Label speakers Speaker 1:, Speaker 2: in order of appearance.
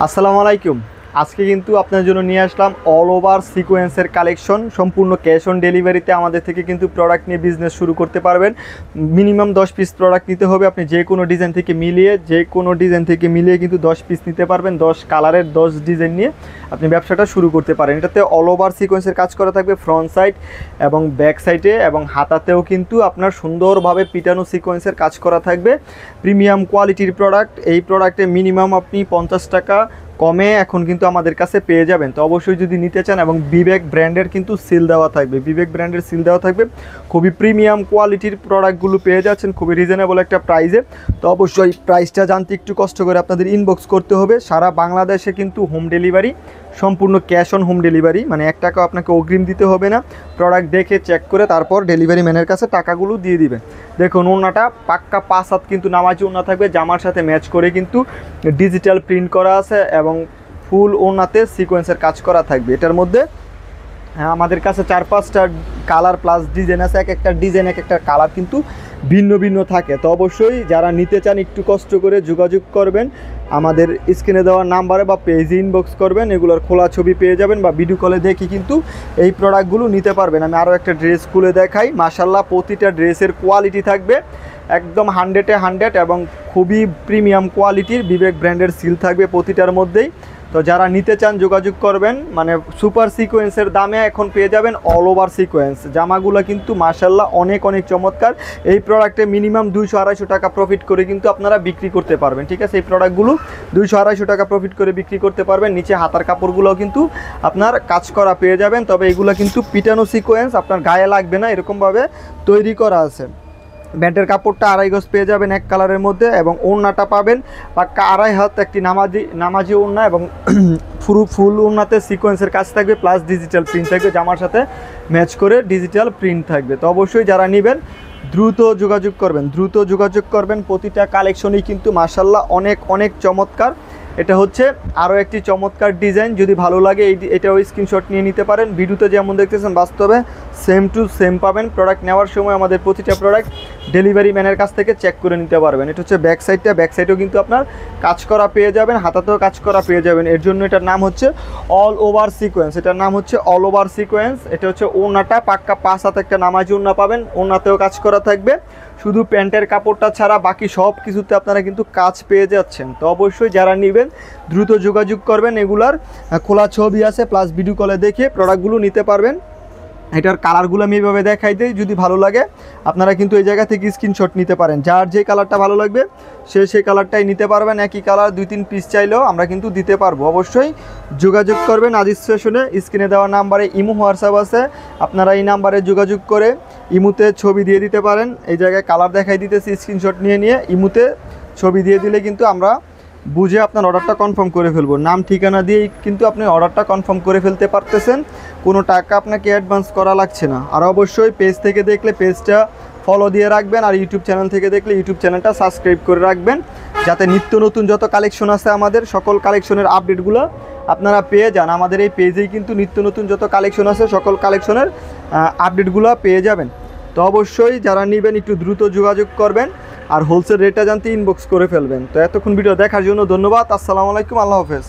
Speaker 1: আসসালামু আলাইকুম। আজকে কিন্তু আপনার জন্য নিয়ে আসলাম অল ওভার সিকোয়েন্সের কালেকশন। সম্পূর্ণ ক্যাশ অন ডেলিভারিতে আমাদের থেকে কিন্তু প্রোডাক্ট নিয়ে বিজনেস শুরু করতে পারবেন। মিনিমাম 10 পিস প্রোডাক্ট নিতে হবে। আপনি যে কোনো ডিজাইন থেকে মিলিয়ে কিন্তু 10 পিস নিতে পারবেন। 10 কালারের 10 ডিজাইন নিয়ে আপনি ব্যবসাটা শুরু করতে পারেন। এটাতে অল ওভার সিকোয়েন্সের কাজ করা থাকবে ফ্রন্ট সাইড এবং ব্যাক সাইডে, এবং হাতাতেও কিন্তু আপনার সুন্দরভাবে পিটানো সিকোয়েন্সের কাজ করা থাকবে। প্রিমিয়াম কোয়ালিটির প্রোডাক্ট। এই প্রোডাক্টে মিনিমাম আপনি 50 টাকা কমে এখন কিন্তু আমাদের কাছে পেয়ে যাবেন। তো অবশ্যই যদি নিতে চান, এবং বিবেক ব্র্যান্ডের কিন্তু সিল দেওয়া থাকবে, খুবই প্রিমিয়াম কোয়ালিটির প্রোডাক্টগুলো পেয়ে যাচ্ছেন খুবই রিজনেবল একটা প্রাইসে। তো অবশ্যই প্রাইসটা জানতে একটু কষ্ট করে আপনাদের ইনবক্স করতে হবে। সারা বাংলাদেশে কিন্তু হোম ডেলিভারি, সম্পূর্ণ ক্যাশ অন হোম ডেলিভারি, মানে 1 টাকাও আপনাকে অগ্রিম দিতে হবে না। প্রোডাক্ট দেখে চেক করে তারপর ডেলিভারি ম্যানের কাছে টাকাগুলো দিয়ে দিবেন। দেখুন ওড়নাটা পাক্কা 5 হাত কিন্তু নামাজি ওড়না থাকবে, জামার সাথে ম্যাচ করে কিন্তু ডিজিটাল প্রিন্ট করা আছে এবং ফুল ওড়নাতে সিকোয়েন্সের কাজ করা থাকবে। এটার মধ্যে আমাদের কাছে 4-5টা কালার প্লাস ডিজাইন আছে। এক একটা কালার কিন্তু ভিন্ন ভিন্ন থাকে। তো অবশ্যই যারা নিতে চান একটু কষ্ট করে যোগাযোগ করবেন আমাদের স্ক্রিনে দেওয়া নাম্বারে, বা পেজে ইনবক্স করবেন। এগুলোর খোলা ছবি পেয়ে যাবেন, বা ভিডিও কলে দেখে কিন্তু এই প্রোডাক্টগুলো নিতে পারবেন। আমি আরও একটা ড্রেস খুলে দেখাই। মাশাল্লাহ, প্রতিটা ড্রেসের কোয়ালিটি থাকবে একদম 100-এ 100 এবং খুবই প্রিমিয়াম কোয়ালিটির বিবেক ব্র্যান্ডের সিল থাকবে প্রতিটার মধ্যেই। তো যারা নিতে চান যোগাযোগ করবেন। মানে সুপার সিকোয়েন্সের দামে এখন পেয়ে যাবেন অল ওভার সিকোয়েন্স জামাগুলো, কিন্তু মাশাল্লাহ অনেক চমৎকার। এই প্রোডাক্টে মিনিমাম 200-250 টাকা প্রফিট করে কিন্তু আপনারা বিক্রি করতে পারবেন। ঠিক আছে, এই প্রোডাক্টগুলো 200-250 টাকা প্রফিট করে বিক্রি করতে পারবেন। নিচে হাতার কাপড়গুলোও কিন্তু আপনার কাজ করা পেয়ে যাবেন। তবে এগুলো কিন্তু পিটানো সিকোয়েন্স, আপনার গায়ে লাগবে না, এরকমভাবে তৈরি করা আছে। ব্যান্ডের কাপড়টা 2.5 গজ পেয়ে যাবেন এক কালারের মধ্যে, এবং ওড়নাটা পাবেন পাক্কা 2.5 হাত একটি নামাজি ওড়না, এবং ফুল ওড়নাতে সিকোয়েন্সের কাজ থাকবে প্লাস ডিজিটাল প্রিন্ট থাকবে, জামার সাথে ম্যাচ করে ডিজিটাল প্রিন্ট থাকবে। তো অবশ্যই যারা নেবেন দ্রুত যোগাযোগ করবেন। প্রতিটা কালেকশনই কিন্তু মাশাল্লাহ অনেক চমৎকার। এটা হচ্ছে আরও একটি চমৎকার ডিজাইন। যদি ভালো লাগে এটাও স্ক্রিনশট নিয়ে নিতে পারেন। ভিডিওতে যেমন দেখতেছেন বাস্তবে সেম টু সেম পাবেন। প্রোডাক্ট নেওয়ার সময় আমাদের প্রতিটা প্রোডাক্ট ডেলিভারি ম্যানের কাছ থেকে চেক করে নিতে পারবেন। এটা হচ্ছে ব্যাক সাইডেও কিন্তু আপনার কাজ করা পেয়ে যাবেন, হাতাতেও কাজ করা পেয়ে যাবেন। এর জন্য এটার নাম হচ্ছে অল ওভার সিকোয়েন্স। এটা হচ্ছে ওড়নাটা পাক্কা 5 হাত একটা নামাজি ওড়না পাবেন, ওড়নাতেও কাজ করা থাকবে। শুধু প্যান্টের কাপড়টা ছাড়া বাকি সব কিছুতে আপনারা কিন্তু কাজ পেয়ে যাচ্ছেন। তো অবশ্যই যারা নেবেন দ্রুত যোগাযোগ করবেন। এগুলার খোলা ছবি আছে, প্লাস ভিডিও কলে দেখে প্রোডাক্টগুলো নিতে পারবেন। এটার কালারগুলো আমি এইভাবে দেখাই দিই। যদি ভালো লাগে আপনারা কিন্তু এই জায়গা থেকে স্ক্রিনশট নিতে পারেন। যার যে কালারটা ভালো লাগবে সেই কালারটাই নিতে পারবেন। একই কালার 2-3 পিস চাইলেও আমরা কিন্তু দিতে পারবো। অবশ্যই যোগাযোগ করবেন আজিজ ফ্যাশনে। স্ক্রিনে দেওয়া নাম্বারে ইমো হোয়াটসঅ্যাপ আছে, আপনারা এই নাম্বারে যোগাযোগ করে ইমোতে ছবি দিয়ে দিতে পারেন। এই জায়গায় কালার দেখাই দিতেছি, স্ক্রিনশট নিয়ে ইমোতে ছবি দিয়ে দিলে কিন্তু আমরা বুঝে আপনার অর্ডারটা কনফার্ম করে ফেলবো। নাম ঠিকানা দিয়েই কিন্তু আপনি অর্ডারটা কনফার্ম করে ফেলতে পারতেছেন, কোনো টাকা আপনাকে অ্যাডভান্স করা লাগছে না। আর অবশ্যই পেজ থেকে দেখলে পেজটা ফলো দিয়ে রাখবেন, আর ইউটিউব চ্যানেল থেকে দেখলে ইউটিউব চ্যানেলটা সাবস্ক্রাইব করে রাখবেন, যাতে নিত্য নতুন যত কালেকশন আছে আমাদের সকল কালেকশনের আপডেটগুলো আপনারা পেয়ে যান। আমাদের এই পেজেই কিন্তু নিত্য নতুন যত কালেকশন আছে সকল কালেকশনের আপডেটগুলো পেয়ে যাবেন। তো অবশ্যই যারা নেবেন একটু দ্রুত যোগাযোগ করবেন, আর হোলসেল রেটটা জানতে ইনবক্স করে ফেলবেন। তো এতক্ষণ ভিডিও দেখার জন্য ধন্যবাদ। আসসালামু আলাইকুম, আল্লাহ হাফেজ।